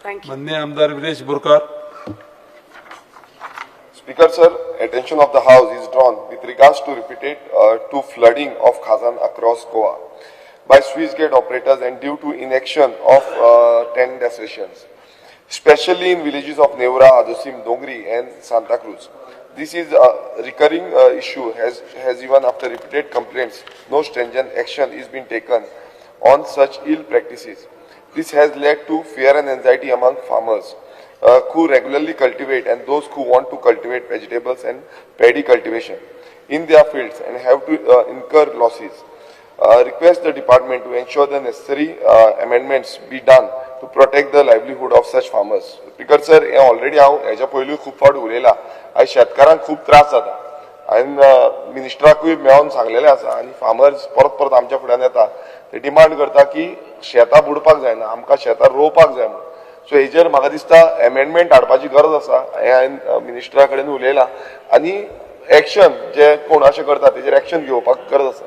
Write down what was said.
Thank you. माननीय आमदार Viresh Borkar. Speaker sir, attention of the House is drawn with regards to repeated to flooding of Khazan across Goa by Swiss gate operators and due to inaction of 10 stations, especially in villages of Neura, Adusim, Dongri and Santa Cruz. This is a recurring issue has even after repeated complaints, no stringent action is being taken on such ill practices. This has led to fear and anxiety among farmers who regularly cultivate and those who want to cultivate vegetables and paddy cultivation in their fields and have to incur losses. Request the department to ensure the necessary amendments be done to protect the livelihood of such farmers. Speaker sir, already हांव हेच्या पयलीं खूब फावट उलयलां. आयज शेतकारांक खूब त्रास जाता आनी मिनिस्टराकूय मेळोन सांगलेलें आसा आनी फार्मर्स परत परत आमच्या फुड्यान येता. ते डिमांड करता की शेतां बुडपाक जायना, आमकां शेतां रोवपाक जाय म्हणून. सो हेजेर म्हाका दिसता अमेंडमेंट हाडपाची गरज आसा. हें हांवें मिनिस्टरा कडेन उलयलां आनी एक्शन जे कोण अशें करता तेजेर एक्शन घेवपाक गरज आसा.